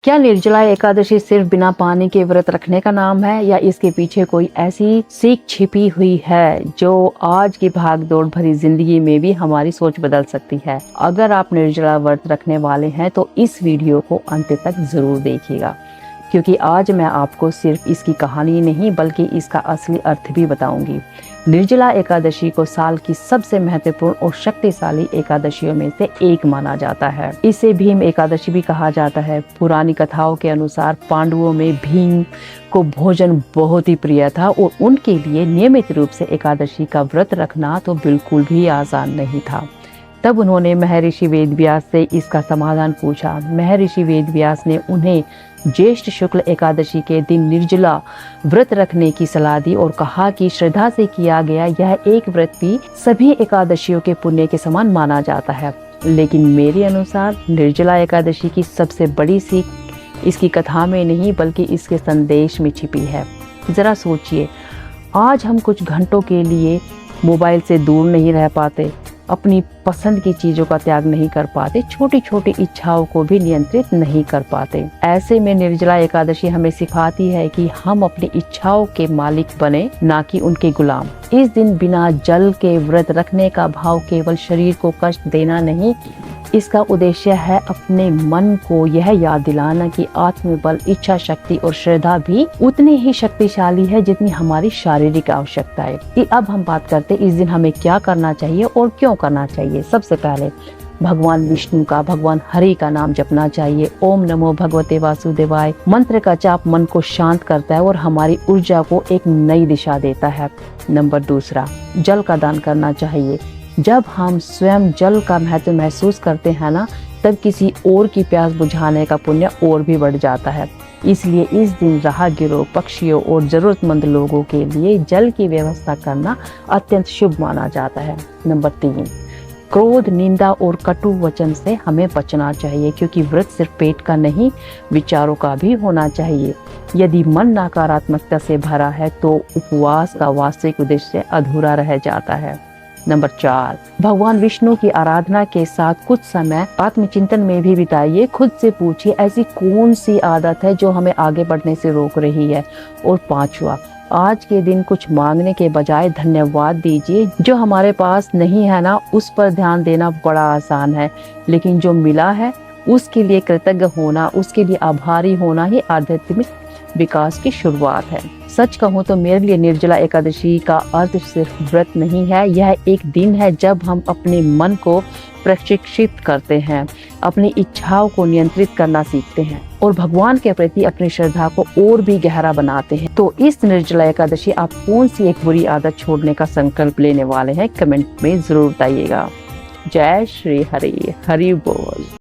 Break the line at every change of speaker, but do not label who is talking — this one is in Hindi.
क्या निर्जला एकादशी सिर्फ बिना पानी के व्रत रखने का नाम है या इसके पीछे कोई ऐसी सीख छिपी हुई है जो आज की भागदौड़ भरी जिंदगी में भी हमारी सोच बदल सकती है। अगर आप निर्जला व्रत रखने वाले हैं तो इस वीडियो को अंत तक जरूर देखिएगा, क्योंकि आज मैं आपको सिर्फ इसकी कहानी नहीं बल्कि इसका असली अर्थ भी बताऊंगी। निर्जला एकादशी को साल की सबसे महत्वपूर्ण और शक्तिशाली एकादशियों में से एक माना जाता है। इसे भीम एकादशी भी कहा जाता है। पुरानी कथाओं के अनुसार पांडवों में भीम को भोजन बहुत ही प्रिय था और उनके लिए नियमित रूप से एकादशी का व्रत रखना तो बिल्कुल भी आसान नहीं था। तब उन्होंने महर्षि वेदव्यास से इसका समाधान पूछा। महर्षि वेदव्यास ने उन्हें ज्येष्ठ शुक्ल एकादशी के दिन निर्जला व्रत रखने की सलाह दी और कहा कि श्रद्धा से किया गया यह एक व्रत भी सभी एकादशियों के पुण्य के समान माना जाता है। लेकिन मेरे अनुसार निर्जला एकादशी की सबसे बड़ी सीख इसकी कथा में नहीं बल्कि इसके संदेश में छिपी है। जरा सोचिए, आज हम कुछ घंटों के लिए मोबाइल से दूर नहीं रह पाते, अपनी पसंद की चीजों का त्याग नहीं कर पाते, छोटी छोटी इच्छाओं को भी नियंत्रित नहीं कर पाते। ऐसे में निर्जला एकादशी हमें सिखाती है कि हम अपनी इच्छाओं के मालिक बने, ना कि उनके गुलाम। इस दिन बिना जल के व्रत रखने का भाव केवल शरीर को कष्ट देना नहीं, इसका उद्देश्य है अपने मन को यह याद दिलाना कि आत्मबल, इच्छा शक्ति और श्रद्धा भी उतनी ही शक्तिशाली है जितनी हमारी शारीरिक आवश्यकता है। अब हम बात करते हैं इस दिन हमें क्या करना चाहिए और क्यों करना चाहिए। सबसे पहले भगवान विष्णु का, भगवान हरि का नाम जपना चाहिए। ओम नमो भगवते वासुदेवाय मंत्र का जाप मन को शांत करता है और हमारी ऊर्जा को एक नई दिशा देता है। नंबर दूसरा, जल का दान करना चाहिए। जब हम स्वयं जल का महत्व महसूस करते हैं ना, तब किसी और की प्यास बुझाने का पुण्य और भी बढ़ जाता है। इसलिए इस दिन राहगीरों, पक्षियों और जरूरतमंद लोगों के लिए जल की व्यवस्था करना अत्यंत शुभ माना जाता है। नंबर 3, क्रोध, निंदा और कटु वचन से हमें बचना चाहिए, क्योंकि व्रत सिर्फ पेट का नहीं, विचारों का भी होना चाहिए। यदि मन नकारात्मकता से भरा है तो उपवास का वास्तविक उद्देश्य अधूरा रह जाता है। नंबर 4, भगवान विष्णु की आराधना के साथ कुछ समय आत्मचिंतन में भी बिताइए। खुद से पूछिए ऐसी कौन सी आदत है जो हमें आगे बढ़ने से रोक रही है। और 5वां, आज के दिन कुछ मांगने के बजाय धन्यवाद दीजिए। जो हमारे पास नहीं है ना, उस पर ध्यान देना बड़ा आसान है, लेकिन जो मिला है उसके लिए कृतज्ञ होना, उसके लिए आभारी होना ही आध्यात्मिक विकास की शुरुआत है। सच कहूँ तो मेरे लिए निर्जला एकादशी का अर्थ सिर्फ व्रत नहीं है, यह एक दिन है जब हम अपने मन को प्रशिक्षित करते हैं, अपनी इच्छाओं को नियंत्रित करना सीखते हैं और भगवान के प्रति अपनी श्रद्धा को और भी गहरा बनाते हैं। तो इस निर्जला एकादशी आप कौन सी एक बुरी आदत छोड़ने का संकल्प लेने वाले हैं, कमेंट में जरूर बताइएगा। जय श्री हरि, हरि बोल।